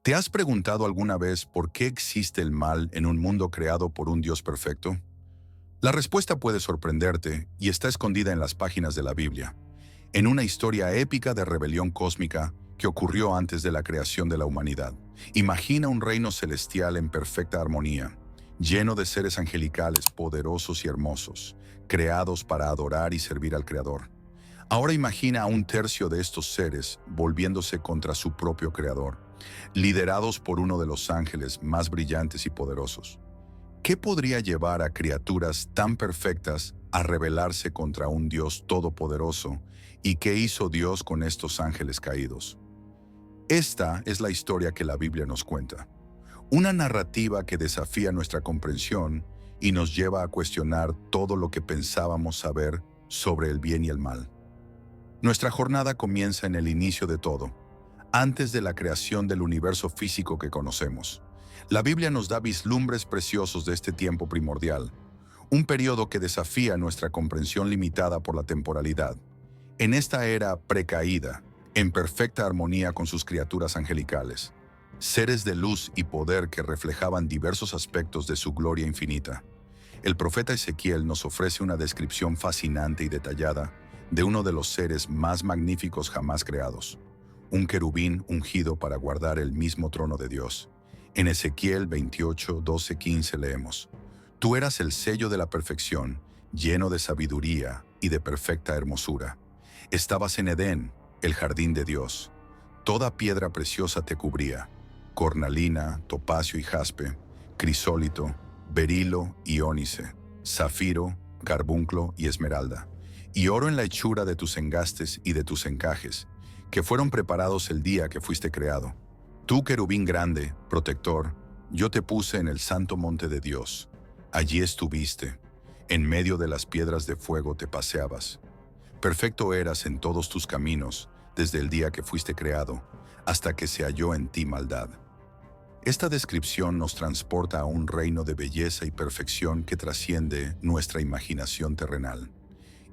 ¿Te has preguntado alguna vez por qué existe el mal en un mundo creado por un Dios perfecto? La respuesta puede sorprenderte y está escondida en las páginas de la Biblia, en una historia épica de rebelión cósmica que ocurrió antes de la creación de la humanidad. Imagina un reino celestial en perfecta armonía, lleno de seres angelicales poderosos y hermosos, creados para adorar y servir al Creador. Ahora imagina a un tercio de estos seres volviéndose contra su propio Creador, liderados por uno de los ángeles más brillantes y poderosos. ¿Qué podría llevar a criaturas tan perfectas a rebelarse contra un Dios todopoderoso? ¿Y qué hizo Dios con estos ángeles caídos? Esta es la historia que la Biblia nos cuenta. Una narrativa que desafía nuestra comprensión y nos lleva a cuestionar todo lo que pensábamos saber sobre el bien y el mal. Nuestra jornada comienza en el inicio de todo, antes de la creación del universo físico que conocemos. La Biblia nos da vislumbres preciosos de este tiempo primordial, un periodo que desafía nuestra comprensión limitada por la temporalidad. En esta era precaída, en perfecta armonía con sus criaturas angelicales, seres de luz y poder que reflejaban diversos aspectos de su gloria infinita. El profeta Ezequiel nos ofrece una descripción fascinante y detallada de uno de los seres más magníficos jamás creados, un querubín ungido para guardar el mismo trono de Dios. En Ezequiel 28, 12, 15 leemos: Tú eras el sello de la perfección, lleno de sabiduría y de perfecta hermosura. Estabas en Edén, el jardín de Dios. Toda piedra preciosa te cubría: cornalina, topacio y jaspe, crisólito, berilo y ónice, zafiro, carbunclo y esmeralda, y oro en la hechura de tus engastes y de tus encajes, que fueron preparados el día que fuiste creado. Tú, querubín grande, protector, yo te puse en el santo monte de Dios. Allí estuviste, en medio de las piedras de fuego te paseabas. Perfecto eras en todos tus caminos, desde el día que fuiste creado, hasta que se halló en ti maldad. Esta descripción nos transporta a un reino de belleza y perfección que trasciende nuestra imaginación terrenal.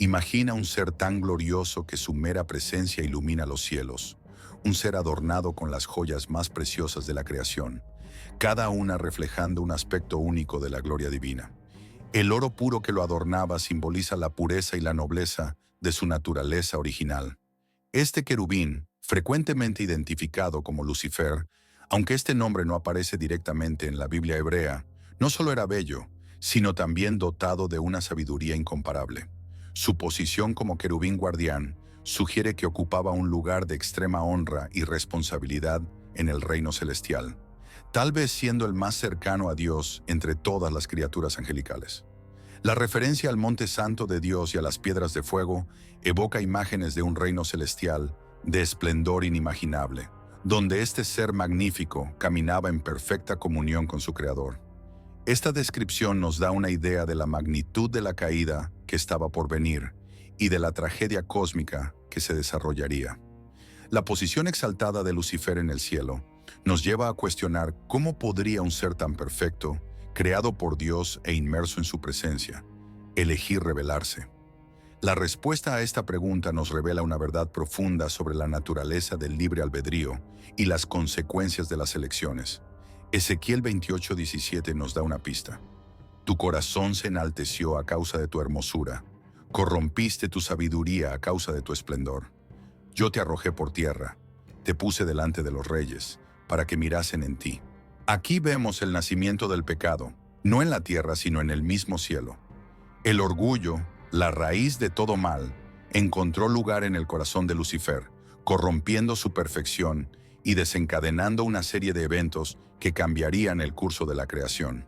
Imagina un ser tan glorioso que su mera presencia ilumina los cielos, un ser adornado con las joyas más preciosas de la creación, cada una reflejando un aspecto único de la gloria divina. El oro puro que lo adornaba simboliza la pureza y la nobleza de su naturaleza original. Este querubín, frecuentemente identificado como Lucifer, aunque este nombre no aparece directamente en la Biblia hebrea, no solo era bello, sino también dotado de una sabiduría incomparable. Su posición como querubín guardián sugiere que ocupaba un lugar de extrema honra y responsabilidad en el reino celestial, tal vez siendo el más cercano a Dios entre todas las criaturas angelicales. La referencia al monte santo de Dios y a las piedras de fuego evoca imágenes de un reino celestial de esplendor inimaginable, donde este ser magnífico caminaba en perfecta comunión con su Creador. Esta descripción nos da una idea de la magnitud de la caída que estaba por venir y de la tragedia cósmica que se desarrollaría. La posición exaltada de Lucifer en el cielo nos lleva a cuestionar cómo podría un ser tan perfecto, creado por Dios e inmerso en su presencia, elegir rebelarse. La respuesta a esta pregunta nos revela una verdad profunda sobre la naturaleza del libre albedrío y las consecuencias de las elecciones. Ezequiel 28:17 nos da una pista. Tu corazón se enalteció a causa de tu hermosura, corrompiste tu sabiduría a causa de tu esplendor. Yo te arrojé por tierra, te puse delante de los reyes, para que mirasen en ti. Aquí vemos el nacimiento del pecado, no en la tierra sino en el mismo cielo. El orgullo, la raíz de todo mal, encontró lugar en el corazón de Lucifer, corrompiendo su perfección y desencadenando una serie de eventos que cambiarían el curso de la creación.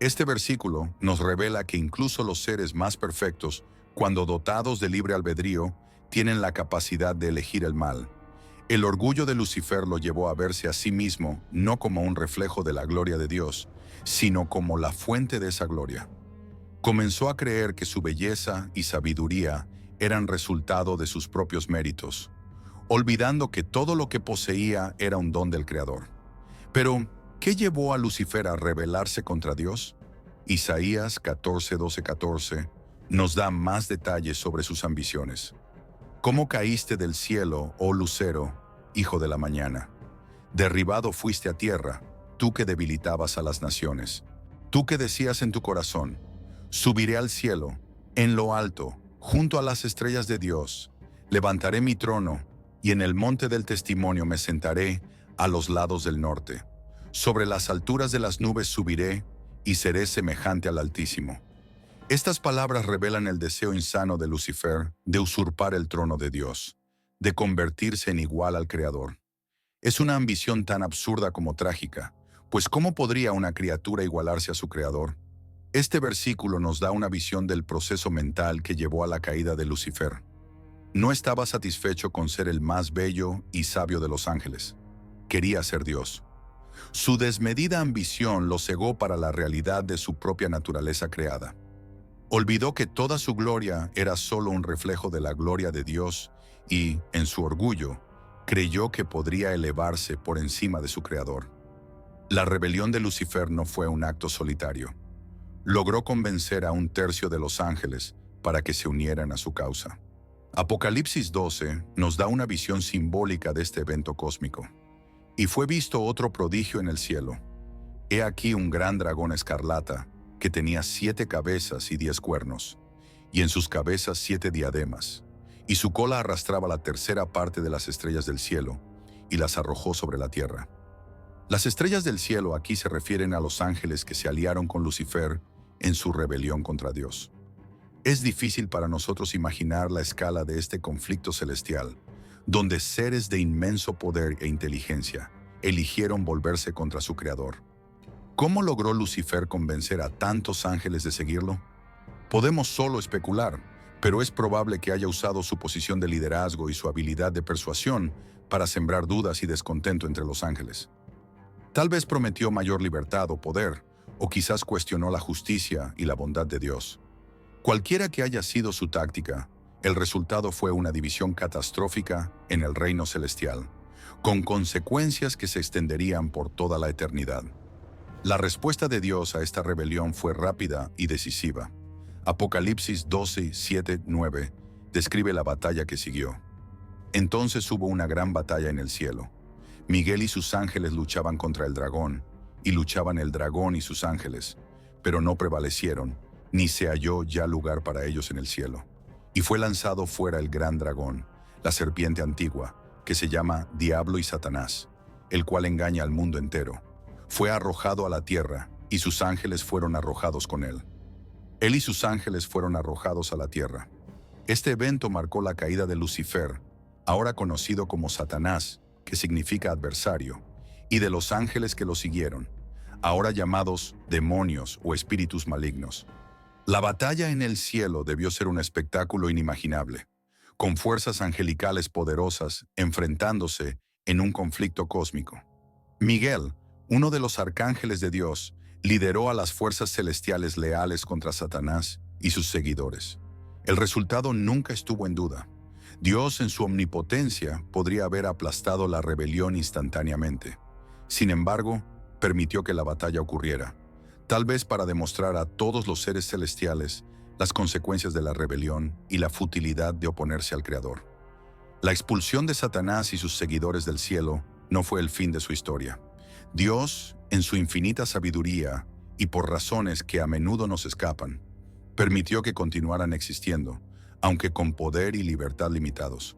Este versículo nos revela que incluso los seres más perfectos, cuando dotados de libre albedrío, tienen la capacidad de elegir el mal. El orgullo de Lucifer lo llevó a verse a sí mismo no como un reflejo de la gloria de Dios, sino como la fuente de esa gloria. Comenzó a creer que su belleza y sabiduría eran resultado de sus propios méritos, olvidando que todo lo que poseía era un don del Creador. Pero, ¿qué llevó a Lucifer a rebelarse contra Dios? Isaías 14, 12, 14 nos da más detalles sobre sus ambiciones. ¿Cómo caíste del cielo, oh lucero, hijo de la mañana? Derribado fuiste a tierra, tú que debilitabas a las naciones. Tú que decías en tu corazón, subiré al cielo, en lo alto, junto a las estrellas de Dios. Levantaré mi trono, y en el monte del testimonio me sentaré a los lados del norte. Sobre las alturas de las nubes subiré, y seré semejante al Altísimo. Estas palabras revelan el deseo insano de Lucifer de usurpar el trono de Dios, de convertirse en igual al Creador. Es una ambición tan absurda como trágica, pues ¿cómo podría una criatura igualarse a su Creador? Este versículo nos da una visión del proceso mental que llevó a la caída de Lucifer. No estaba satisfecho con ser el más bello y sabio de los ángeles. Quería ser Dios. Su desmedida ambición lo cegó para la realidad de su propia naturaleza creada. Olvidó que toda su gloria era solo un reflejo de la gloria de Dios y, en su orgullo, creyó que podría elevarse por encima de su Creador. La rebelión de Lucifer no fue un acto solitario. Logró convencer a un tercio de los ángeles para que se unieran a su causa. Apocalipsis 12 nos da una visión simbólica de este evento cósmico. Y fue visto otro prodigio en el cielo. He aquí un gran dragón escarlata, que tenía 7 cabezas y 10 cuernos, y en sus cabezas 7 diademas, y su cola arrastraba la tercera parte de las estrellas del cielo, y las arrojó sobre la tierra. Las estrellas del cielo aquí se refieren a los ángeles que se aliaron con Lucifer en su rebelión contra Dios. Es difícil para nosotros imaginar la escala de este conflicto celestial, donde seres de inmenso poder e inteligencia eligieron volverse contra su Creador. ¿Cómo logró Lucifer convencer a tantos ángeles de seguirlo? Podemos solo especular, pero es probable que haya usado su posición de liderazgo y su habilidad de persuasión para sembrar dudas y descontento entre los ángeles. Tal vez prometió mayor libertad o poder, o quizás cuestionó la justicia y la bondad de Dios. Cualquiera que haya sido su táctica, el resultado fue una división catastrófica en el reino celestial, con consecuencias que se extenderían por toda la eternidad. La respuesta de Dios a esta rebelión fue rápida y decisiva. Apocalipsis 12, 7, 9 describe la batalla que siguió. Entonces hubo una gran batalla en el cielo. Miguel y sus ángeles luchaban contra el dragón, y luchaban el dragón y sus ángeles, pero no prevalecieron, ni se halló ya lugar para ellos en el cielo. Y fue lanzado fuera el gran dragón, la serpiente antigua, que se llama Diablo y Satanás, el cual engaña al mundo entero. Fue arrojado a la tierra, y sus ángeles fueron arrojados con él. Él y sus ángeles fueron arrojados a la tierra. Este evento marcó la caída de Lucifer, ahora conocido como Satanás, que significa adversario, y de los ángeles que lo siguieron, ahora llamados demonios o espíritus malignos. La batalla en el cielo debió ser un espectáculo inimaginable, con fuerzas angelicales poderosas enfrentándose en un conflicto cósmico. Miguel, uno de los arcángeles de Dios, lideró a las fuerzas celestiales leales contra Satanás y sus seguidores. El resultado nunca estuvo en duda. Dios, en su omnipotencia, podría haber aplastado la rebelión instantáneamente. Sin embargo, permitió que la batalla ocurriera, tal vez para demostrar a todos los seres celestiales las consecuencias de la rebelión y la futilidad de oponerse al Creador. La expulsión de Satanás y sus seguidores del cielo no fue el fin de su historia. Dios, en su infinita sabiduría y por razones que a menudo nos escapan, permitió que continuaran existiendo, aunque con poder y libertad limitados.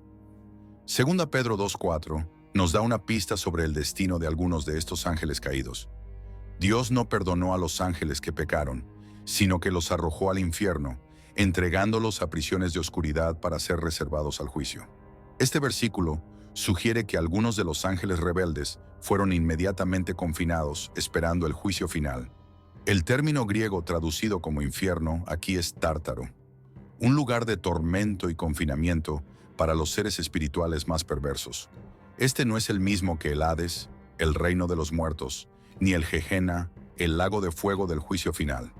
Segunda Pedro 2:4 nos da una pista sobre el destino de algunos de estos ángeles caídos. Dios no perdonó a los ángeles que pecaron, sino que los arrojó al infierno, entregándolos a prisiones de oscuridad para ser reservados al juicio. Este versículo sugiere que algunos de los ángeles rebeldes fueron inmediatamente confinados esperando el juicio final. El término griego traducido como infierno aquí es tártaro, un lugar de tormento y confinamiento para los seres espirituales más perversos. Este no es el mismo que el Hades, el reino de los muertos, ni el Gehenna, el lago de fuego del juicio final.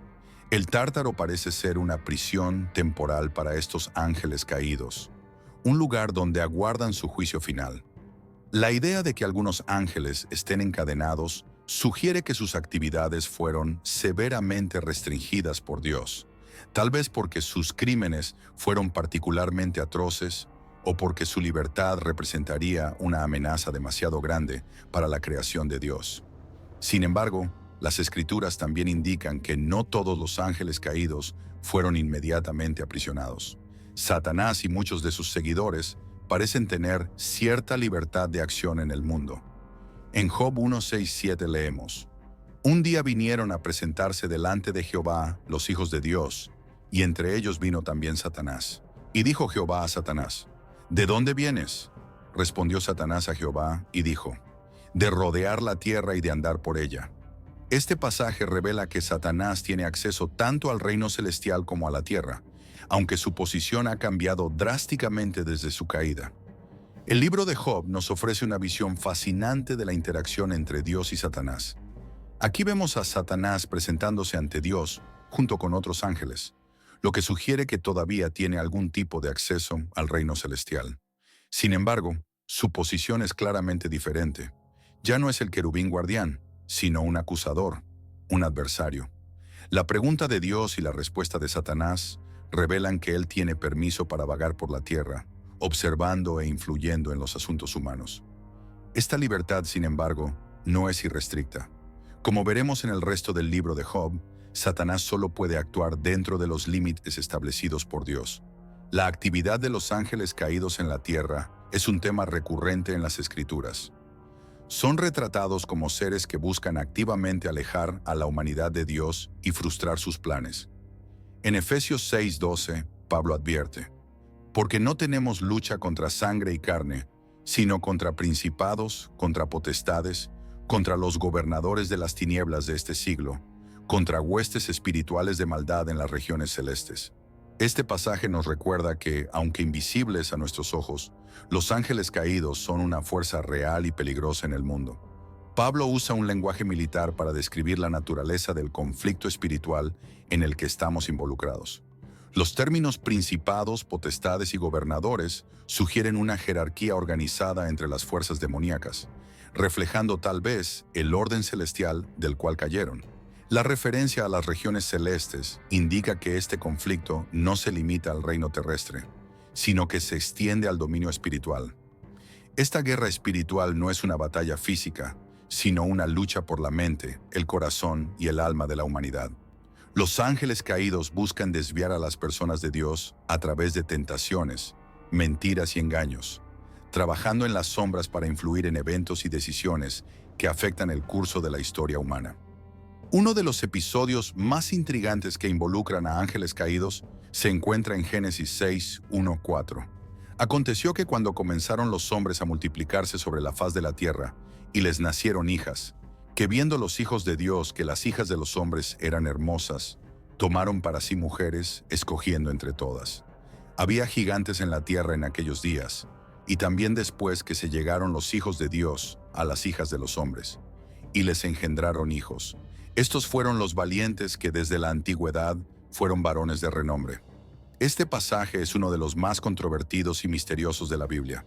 El tártaro parece ser una prisión temporal para estos ángeles caídos, un lugar donde aguardan su juicio final. La idea de que algunos ángeles estén encadenados sugiere que sus actividades fueron severamente restringidas por Dios, tal vez porque sus crímenes fueron particularmente atroces o porque su libertad representaría una amenaza demasiado grande para la creación de Dios. Sin embargo, las Escrituras también indican que no todos los ángeles caídos fueron inmediatamente aprisionados. Satanás y muchos de sus seguidores parecen tener cierta libertad de acción en el mundo. En Job 1:6-7 leemos: Un día vinieron a presentarse delante de Jehová los hijos de Dios, y entre ellos vino también Satanás. Y dijo Jehová a Satanás: ¿De dónde vienes? Respondió Satanás a Jehová y dijo: De rodear la tierra y de andar por ella. Este pasaje revela que Satanás tiene acceso tanto al reino celestial como a la tierra, aunque su posición ha cambiado drásticamente desde su caída. El libro de Job nos ofrece una visión fascinante de la interacción entre Dios y Satanás. Aquí vemos a Satanás presentándose ante Dios junto con otros ángeles, lo que sugiere que todavía tiene algún tipo de acceso al reino celestial. Sin embargo, su posición es claramente diferente. Ya no es el querubín guardián, sino un acusador, un adversario. La pregunta de Dios y la respuesta de Satanás revelan que él tiene permiso para vagar por la tierra, observando e influyendo en los asuntos humanos. Esta libertad, sin embargo, no es irrestricta. Como veremos en el resto del libro de Job, Satanás solo puede actuar dentro de los límites establecidos por Dios. La actividad de los ángeles caídos en la tierra es un tema recurrente en las Escrituras. Son retratados como seres que buscan activamente alejar a la humanidad de Dios y frustrar sus planes. En Efesios 6:12, Pablo advierte: Porque no tenemos lucha contra sangre y carne, sino contra principados, contra potestades, contra los gobernadores de las tinieblas de este siglo, contra huestes espirituales de maldad en las regiones celestes. Este pasaje nos recuerda que, aunque invisibles a nuestros ojos, los ángeles caídos son una fuerza real y peligrosa en el mundo. Pablo usa un lenguaje militar para describir la naturaleza del conflicto espiritual en el que estamos involucrados. Los términos principados, potestades y gobernadores sugieren una jerarquía organizada entre las fuerzas demoníacas, reflejando tal vez el orden celestial del cual cayeron. La referencia a las regiones celestes indica que este conflicto no se limita al reino terrestre, sino que se extiende al dominio espiritual. Esta guerra espiritual no es una batalla física, sino una lucha por la mente, el corazón y el alma de la humanidad. Los ángeles caídos buscan desviar a las personas de Dios a través de tentaciones, mentiras y engaños, trabajando en las sombras para influir en eventos y decisiones que afectan el curso de la historia humana. Uno de los episodios más intrigantes que involucran a ángeles caídos se encuentra en Génesis 6:1-4. Aconteció que cuando comenzaron los hombres a multiplicarse sobre la faz de la tierra, y les nacieron hijas, que viendo los hijos de Dios que las hijas de los hombres eran hermosas, tomaron para sí mujeres, escogiendo entre todas. Había gigantes en la tierra en aquellos días, y también después que se llegaron los hijos de Dios a las hijas de los hombres, y les engendraron hijos. Estos fueron los valientes que desde la antigüedad fueron varones de renombre. Este pasaje es uno de los más controvertidos y misteriosos de la Biblia.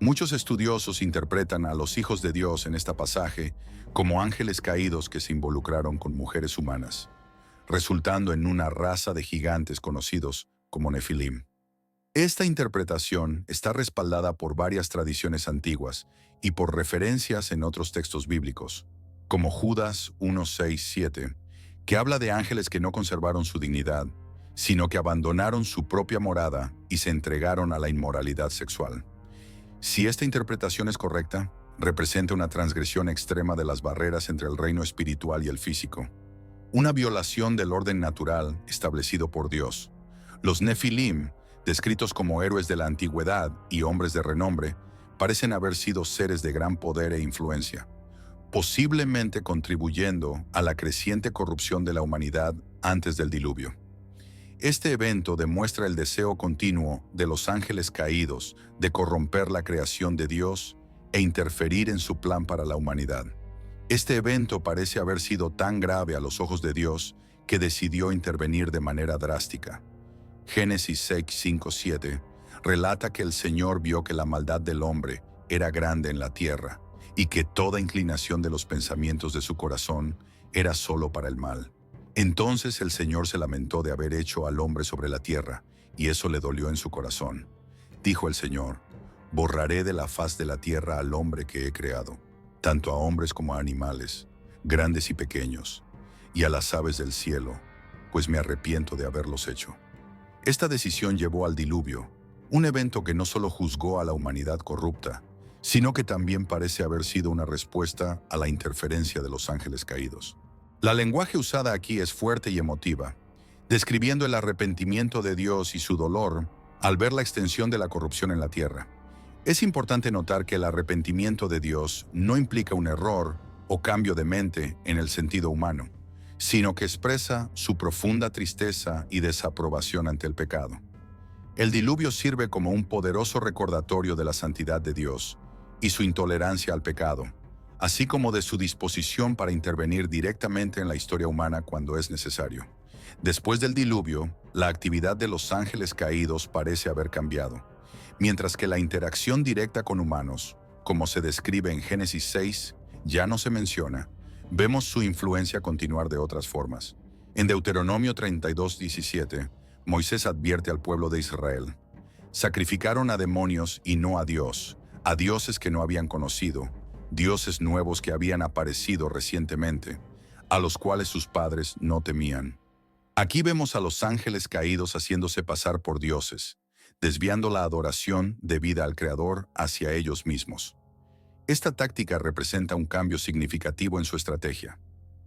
Muchos estudiosos interpretan a los hijos de Dios en este pasaje como ángeles caídos que se involucraron con mujeres humanas, resultando en una raza de gigantes conocidos como Nefilim. Esta interpretación está respaldada por varias tradiciones antiguas y por referencias en otros textos bíblicos, como Judas 1:6-7, que habla de ángeles que no conservaron su dignidad, sino que abandonaron su propia morada y se entregaron a la inmoralidad sexual. Si esta interpretación es correcta, representa una transgresión extrema de las barreras entre el reino espiritual y el físico, una violación del orden natural establecido por Dios. Los Nefilim, descritos como héroes de la antigüedad y hombres de renombre, parecen haber sido seres de gran poder e influencia, posiblemente contribuyendo a la creciente corrupción de la humanidad antes del diluvio. Este evento demuestra el deseo continuo de los ángeles caídos de corromper la creación de Dios e interferir en su plan para la humanidad. Este evento parece haber sido tan grave a los ojos de Dios que decidió intervenir de manera drástica. Génesis 6:5-7 relata que el Señor vio que la maldad del hombre era grande en la tierra y que toda inclinación de los pensamientos de su corazón era solo para el mal. Entonces el Señor se lamentó de haber hecho al hombre sobre la tierra, y eso le dolió en su corazón. dijo el Señor, borraré de la faz de la tierra al hombre que he creado, tanto a hombres como a animales, grandes y pequeños, y a las aves del cielo, pues me arrepiento de haberlos hecho. Esta decisión llevó al diluvio, un evento que no solo juzgó a la humanidad corrupta, sino que también parece haber sido una respuesta a la interferencia de los ángeles caídos. La lenguaje usada aquí es fuerte y emotiva, describiendo el arrepentimiento de Dios y su dolor al ver la extensión de la corrupción en la tierra. Es importante notar que el arrepentimiento de Dios no implica un error o cambio de mente en el sentido humano, sino que expresa su profunda tristeza y desaprobación ante el pecado. El diluvio sirve como un poderoso recordatorio de la santidad de Dios y su intolerancia al pecado, así como de su disposición para intervenir directamente en la historia humana cuando es necesario. Después del diluvio, la actividad de los ángeles caídos parece haber cambiado, mientras que la interacción directa con humanos, como se describe en Génesis 6, ya no se menciona. Vemos su influencia continuar de otras formas. En Deuteronomio 32:17, Moisés advierte al pueblo de Israel: sacrificaron a demonios y no a Dios, a dioses que no habían conocido, dioses nuevos que habían aparecido recientemente, a los cuales sus padres no temían. Aquí vemos a los ángeles caídos haciéndose pasar por dioses, desviando la adoración debida al Creador hacia ellos mismos. Esta táctica representa un cambio significativo en su estrategia.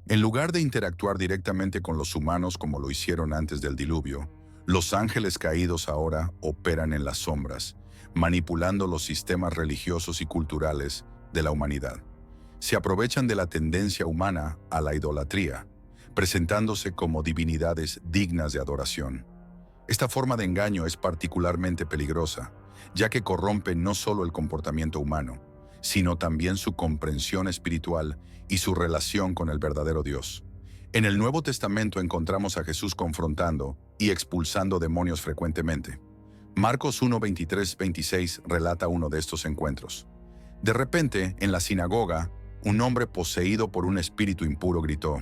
En lugar de interactuar directamente con los humanos como lo hicieron antes del diluvio, los ángeles caídos ahora operan en las sombras, manipulando los sistemas religiosos y culturales de la humanidad. Se aprovechan de la tendencia humana a la idolatría, presentándose como divinidades dignas de adoración. Esta forma de engaño es particularmente peligrosa, ya que corrompe no solo el comportamiento humano, sino también su comprensión espiritual y su relación con el verdadero Dios. En el Nuevo Testamento encontramos a Jesús confrontando y expulsando demonios frecuentemente. Marcos 1:23-26 relata uno de estos encuentros. De repente, en la sinagoga, un hombre poseído por un espíritu impuro gritó: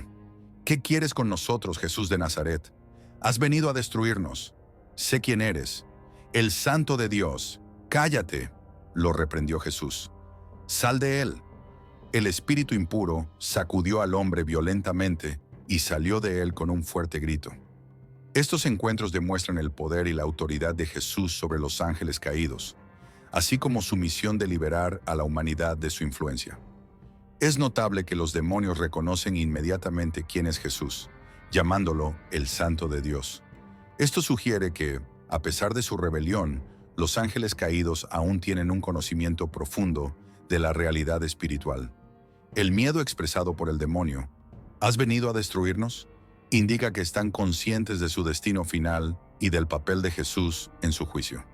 ¿qué quieres con nosotros, Jesús de Nazaret? ¿Has venido a destruirnos? Sé quién eres, el Santo de Dios. Cállate, lo reprendió Jesús. Sal de él. El espíritu impuro sacudió al hombre violentamente y salió de él con un fuerte grito. Estos encuentros demuestran el poder y la autoridad de Jesús sobre los ángeles caídos, así como su misión de liberar a la humanidad de su influencia. Es notable que los demonios reconocen inmediatamente quién es Jesús, llamándolo el Santo de Dios. Esto sugiere que, a pesar de su rebelión, los ángeles caídos aún tienen un conocimiento profundo de la realidad espiritual. El miedo expresado por el demonio, ¿has venido a destruirnos?, indica que están conscientes de su destino final y del papel de Jesús en su juicio.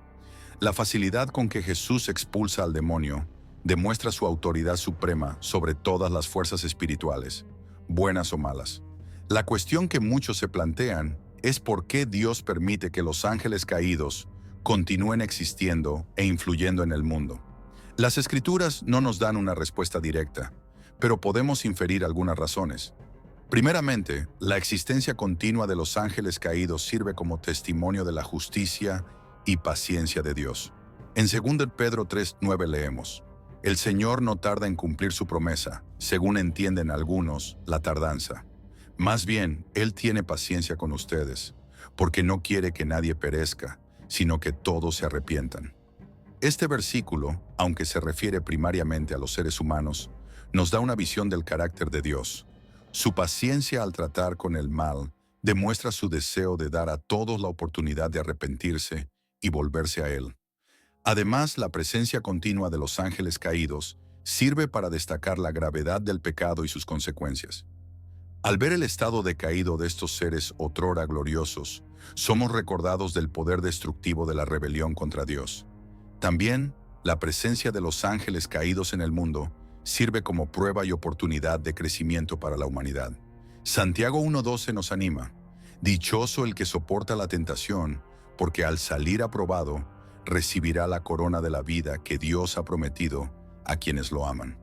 La facilidad con que Jesús expulsa al demonio demuestra su autoridad suprema sobre todas las fuerzas espirituales, buenas o malas. La cuestión que muchos se plantean es por qué Dios permite que los ángeles caídos continúen existiendo e influyendo en el mundo. Las Escrituras no nos dan una respuesta directa, pero podemos inferir algunas razones. Primeramente, la existencia continua de los ángeles caídos sirve como testimonio de la justicia y paciencia de Dios. En 2 Pedro 3:9 leemos: el Señor no tarda en cumplir su promesa, según entienden algunos la tardanza. Más bien, Él tiene paciencia con ustedes, porque no quiere que nadie perezca, sino que todos se arrepientan. Este versículo, aunque se refiere primariamente a los seres humanos, nos da una visión del carácter de Dios. Su paciencia al tratar con el mal demuestra su deseo de dar a todos la oportunidad de arrepentirse y volverse a Él. Además, la presencia continua de los ángeles caídos sirve para destacar la gravedad del pecado y sus consecuencias. Al ver el estado decaído de estos seres otrora gloriosos, somos recordados del poder destructivo de la rebelión contra Dios. También, la presencia de los ángeles caídos en el mundo sirve como prueba y oportunidad de crecimiento para la humanidad. Santiago 1:12 nos anima: dichoso el que soporta la tentación, porque al salir aprobado, recibirá la corona de la vida que Dios ha prometido a quienes lo aman.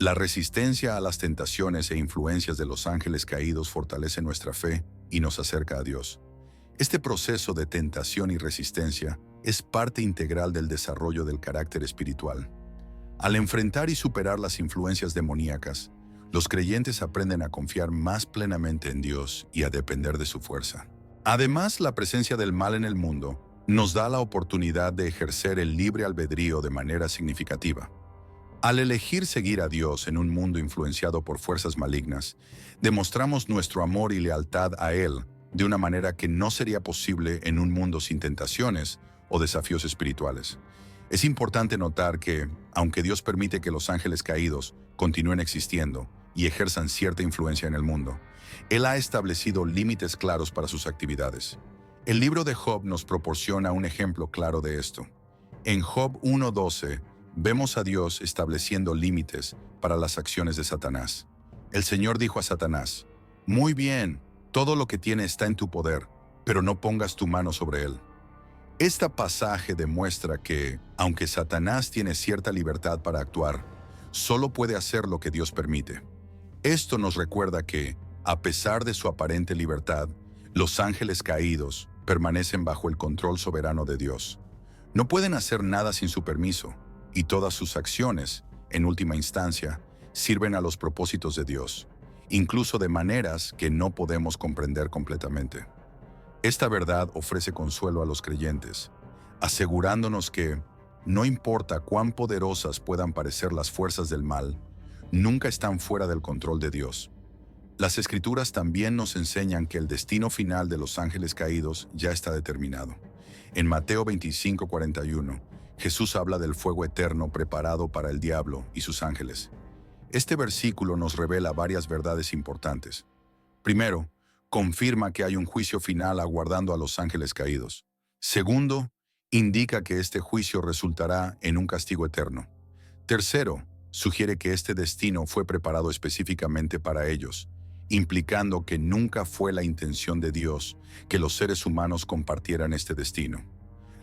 La resistencia a las tentaciones e influencias de los ángeles caídos fortalece nuestra fe y nos acerca a Dios. Este proceso de tentación y resistencia es parte integral del desarrollo del carácter espiritual. Al enfrentar y superar las influencias demoníacas, los creyentes aprenden a confiar más plenamente en Dios y a depender de su fuerza. Además, la presencia del mal en el mundo nos da la oportunidad de ejercer el libre albedrío de manera significativa. Al elegir seguir a Dios en un mundo influenciado por fuerzas malignas, demostramos nuestro amor y lealtad a Él de una manera que no sería posible en un mundo sin tentaciones o desafíos espirituales. Es importante notar que, aunque Dios permite que los ángeles caídos continúen existiendo y ejerzan cierta influencia en el mundo, Él ha establecido límites claros para sus actividades. El libro de Job nos proporciona un ejemplo claro de esto. En Job 1:12, vemos a Dios estableciendo límites para las acciones de Satanás. El Señor dijo a Satanás: «Muy bien, todo lo que tiene está en tu poder, pero no pongas tu mano sobre él». Este pasaje demuestra que, aunque Satanás tiene cierta libertad para actuar, solo puede hacer lo que Dios permite. Esto nos recuerda que, a pesar de su aparente libertad, los ángeles caídos permanecen bajo el control soberano de Dios. No pueden hacer nada sin su permiso, y todas sus acciones, en última instancia, sirven a los propósitos de Dios, incluso de maneras que no podemos comprender completamente. Esta verdad ofrece consuelo a los creyentes, asegurándonos que, no importa cuán poderosas puedan parecer las fuerzas del mal, nunca están fuera del control de Dios. Las Escrituras también nos enseñan que el destino final de los ángeles caídos ya está determinado. En Mateo 25:41, Jesús habla del fuego eterno preparado para el diablo y sus ángeles. Este versículo nos revela varias verdades importantes. Primero, confirma que hay un juicio final aguardando a los ángeles caídos. Segundo, indica que este juicio resultará en un castigo eterno. Tercero, sugiere que este destino fue preparado específicamente para ellos, implicando que nunca fue la intención de Dios que los seres humanos compartieran este destino.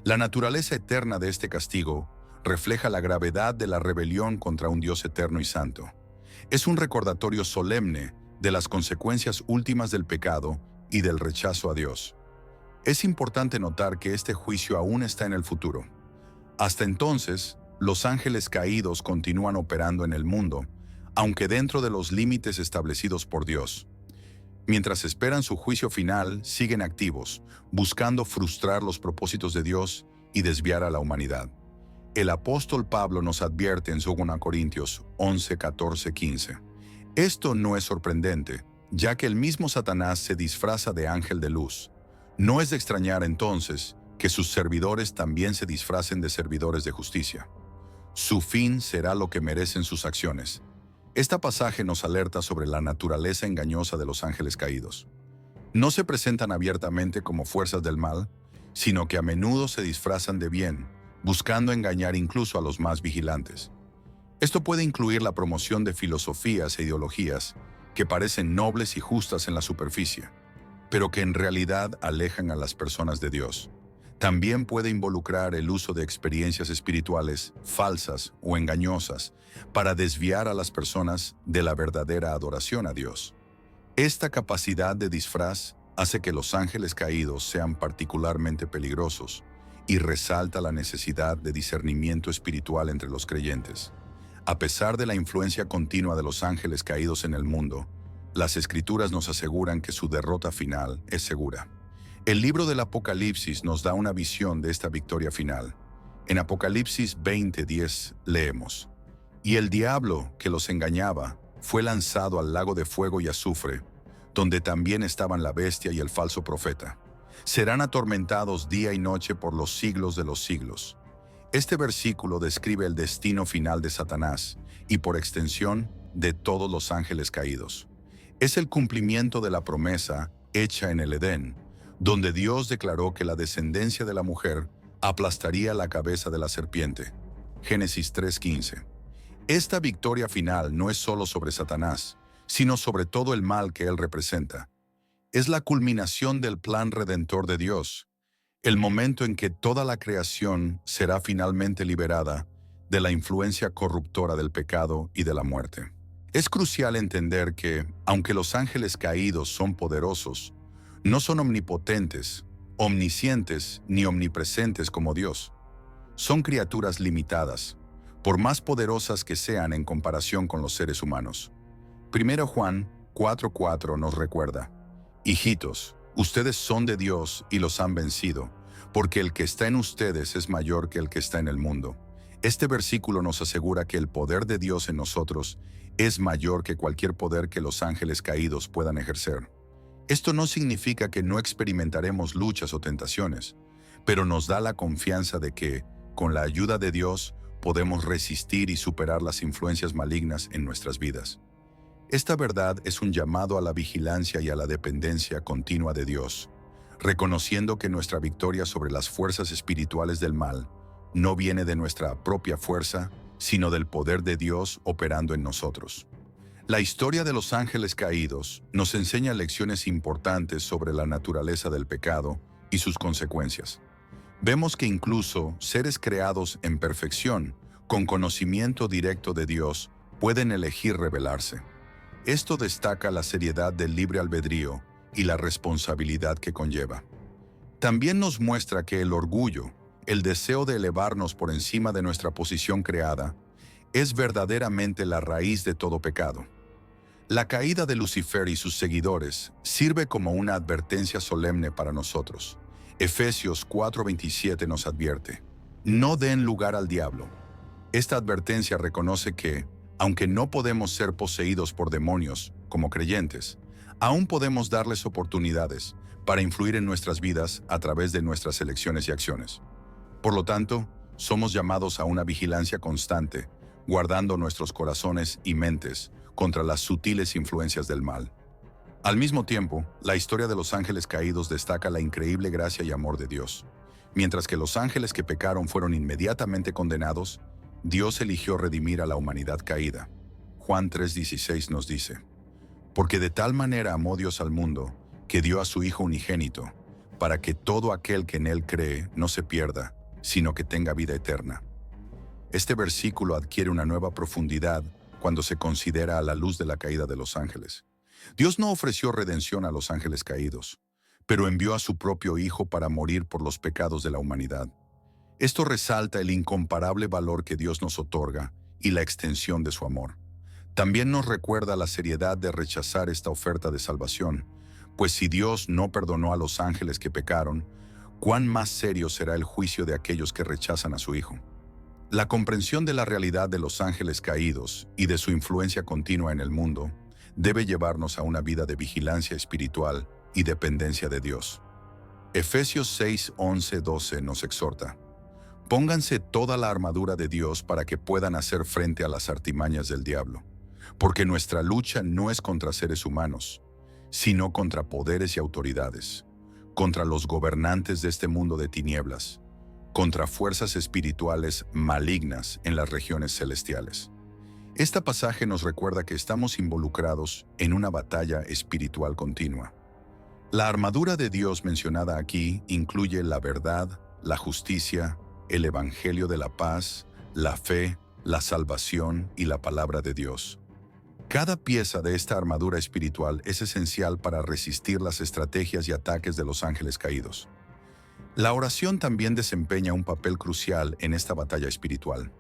La naturaleza eterna de este castigo refleja la gravedad de la rebelión contra un Dios eterno y santo. Es un recordatorio solemne de las consecuencias últimas del pecado y del rechazo a Dios. Es importante notar que este juicio aún está en el futuro. Hasta entonces, los ángeles caídos continúan operando en el mundo, aunque dentro de los límites establecidos por Dios. Mientras esperan su juicio final, siguen activos, buscando frustrar los propósitos de Dios y desviar a la humanidad. El apóstol Pablo nos advierte en 2 Corintios 11, 14, 15. Esto no es sorprendente, ya que el mismo Satanás se disfraza de ángel de luz. No es de extrañar entonces que sus servidores también se disfracen de servidores de justicia. Su fin será lo que merecen sus acciones. Este pasaje nos alerta sobre la naturaleza engañosa de los ángeles caídos. No se presentan abiertamente como fuerzas del mal, sino que a menudo se disfrazan de bien, buscando engañar incluso a los más vigilantes. Esto puede incluir la promoción de filosofías e ideologías que parecen nobles y justas en la superficie, pero que en realidad alejan a las personas de Dios. También puede involucrar el uso de experiencias espirituales falsas o engañosas para desviar a las personas de la verdadera adoración a Dios. Esta capacidad de disfraz hace que los ángeles caídos sean particularmente peligrosos y resalta la necesidad de discernimiento espiritual entre los creyentes. A pesar de la influencia continua de los ángeles caídos en el mundo, las Escrituras nos aseguran que su derrota final es segura. El libro del Apocalipsis nos da una visión de esta victoria final. En Apocalipsis 20:10 leemos: «Y el diablo que los engañaba fue lanzado al lago de fuego y azufre, donde también estaban la bestia y el falso profeta. Serán atormentados día y noche por los siglos de los siglos». Este versículo describe el destino final de Satanás y, por extensión, de todos los ángeles caídos. Es el cumplimiento de la promesa hecha en el Edén, donde Dios declaró que la descendencia de la mujer aplastaría la cabeza de la serpiente. Génesis 3:15. Esta victoria final no es solo sobre Satanás, sino sobre todo el mal que él representa. Es la culminación del plan redentor de Dios, el momento en que toda la creación será finalmente liberada de la influencia corruptora del pecado y de la muerte. Es crucial entender que, aunque los ángeles caídos son poderosos, no son omnipotentes, omniscientes ni omnipresentes como Dios. Son criaturas limitadas, por más poderosas que sean en comparación con los seres humanos. 1 Juan 4:4 nos recuerda: Hijitos, ustedes son de Dios y los han vencido, porque el que está en ustedes es mayor que el que está en el mundo. Este versículo nos asegura que el poder de Dios en nosotros es mayor que cualquier poder que los ángeles caídos puedan ejercer. Esto no significa que no experimentaremos luchas o tentaciones, pero nos da la confianza de que, con la ayuda de Dios, podemos resistir y superar las influencias malignas en nuestras vidas. Esta verdad es un llamado a la vigilancia y a la dependencia continua de Dios, reconociendo que nuestra victoria sobre las fuerzas espirituales del mal no viene de nuestra propia fuerza, sino del poder de Dios operando en nosotros. La historia de los ángeles caídos nos enseña lecciones importantes sobre la naturaleza del pecado y sus consecuencias. Vemos que incluso seres creados en perfección, con conocimiento directo de Dios, pueden elegir rebelarse. Esto destaca la seriedad del libre albedrío y la responsabilidad que conlleva. También nos muestra que el orgullo, el deseo de elevarnos por encima de nuestra posición creada, es verdaderamente la raíz de todo pecado. La caída de Lucifer y sus seguidores sirve como una advertencia solemne para nosotros. Efesios 4:27 nos advierte: no den lugar al diablo. Esta advertencia reconoce que, aunque no podemos ser poseídos por demonios como creyentes, aún podemos darles oportunidades para influir en nuestras vidas a través de nuestras elecciones y acciones. Por lo tanto, somos llamados a una vigilancia constante, guardando nuestros corazones y mentes contra las sutiles influencias del mal. Al mismo tiempo, la historia de los ángeles caídos destaca la increíble gracia y amor de Dios. Mientras que los ángeles que pecaron fueron inmediatamente condenados, Dios eligió redimir a la humanidad caída. Juan 3:16 nos dice: porque de tal manera amó Dios al mundo, que dio a su Hijo unigénito, para que todo aquel que en Él cree no se pierda, sino que tenga vida eterna. Este versículo adquiere una nueva profundidad cuando se considera a la luz de la caída de los ángeles. Dios no ofreció redención a los ángeles caídos, pero envió a su propio Hijo para morir por los pecados de la humanidad. Esto resalta el incomparable valor que Dios nos otorga y la extensión de su amor. También nos recuerda la seriedad de rechazar esta oferta de salvación, pues si Dios no perdonó a los ángeles que pecaron, ¿cuán más serio será el juicio de aquellos que rechazan a su Hijo? La comprensión de la realidad de los ángeles caídos y de su influencia continua en el mundo debe llevarnos a una vida de vigilancia espiritual y dependencia de Dios. Efesios 6:11-12 nos exhorta: pónganse toda la armadura de Dios para que puedan hacer frente a las artimañas del diablo, porque nuestra lucha no es contra seres humanos, sino contra poderes y autoridades, contra los gobernantes de este mundo de tinieblas, contra fuerzas espirituales malignas en las regiones celestiales. Este pasaje nos recuerda que estamos involucrados en una batalla espiritual continua. La armadura de Dios mencionada aquí incluye la verdad, la justicia, el evangelio de la paz, la fe, la salvación y la palabra de Dios. Cada pieza de esta armadura espiritual es esencial para resistir las estrategias y ataques de los ángeles caídos. La oración también desempeña un papel crucial en esta batalla espiritual.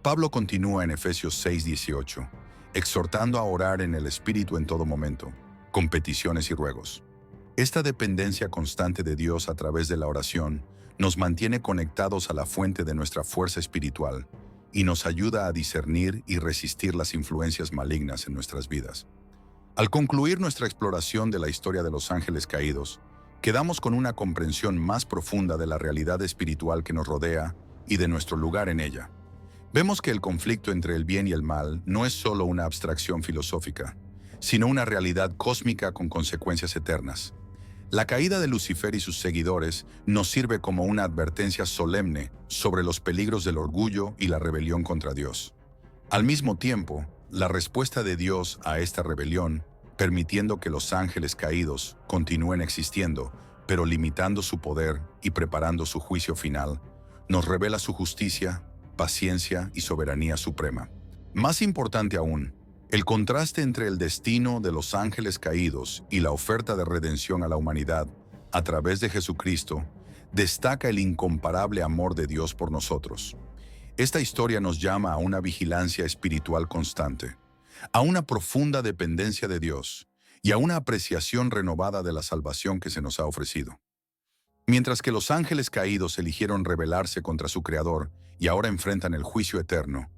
Pablo continúa en Efesios 6:18, exhortando a orar en el Espíritu en todo momento, con peticiones y ruegos. Esta dependencia constante de Dios a través de la oración nos mantiene conectados a la fuente de nuestra fuerza espiritual y nos ayuda a discernir y resistir las influencias malignas en nuestras vidas. Al concluir nuestra exploración de la historia de los ángeles caídos, quedamos con una comprensión más profunda de la realidad espiritual que nos rodea y de nuestro lugar en ella. Vemos que el conflicto entre el bien y el mal no es solo una abstracción filosófica, sino una realidad cósmica con consecuencias eternas. La caída de Lucifer y sus seguidores nos sirve como una advertencia solemne sobre los peligros del orgullo y la rebelión contra Dios. Al mismo tiempo, la respuesta de Dios a esta rebelión, permitiendo que los ángeles caídos continúen existiendo, pero limitando su poder y preparando su juicio final, nos revela su justicia, paciencia y soberanía suprema. Más importante aún, el contraste entre el destino de los ángeles caídos y la oferta de redención a la humanidad a través de Jesucristo, destaca el incomparable amor de Dios por nosotros. Esta historia nos llama a una vigilancia espiritual constante, a una profunda dependencia de Dios y a una apreciación renovada de la salvación que se nos ha ofrecido. Mientras que los ángeles caídos eligieron rebelarse contra su Creador y ahora enfrentan el juicio eterno,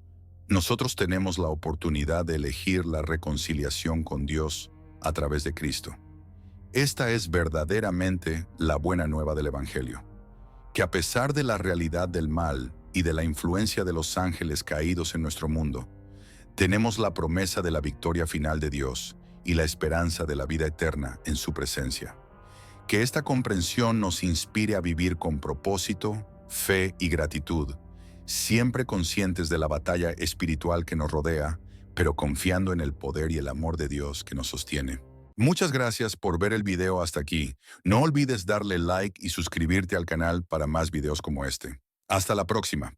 nosotros tenemos la oportunidad de elegir la reconciliación con Dios a través de Cristo. Esta es verdaderamente la buena nueva del Evangelio, que a pesar de la realidad del mal y de la influencia de los ángeles caídos en nuestro mundo, tenemos la promesa de la victoria final de Dios y la esperanza de la vida eterna en su presencia. Que esta comprensión nos inspire a vivir con propósito, fe y gratitud, siempre conscientes de la batalla espiritual que nos rodea, pero confiando en el poder y el amor de Dios que nos sostiene. Muchas gracias por ver el video hasta aquí. No olvides darle like y suscribirte al canal para más videos como este. Hasta la próxima.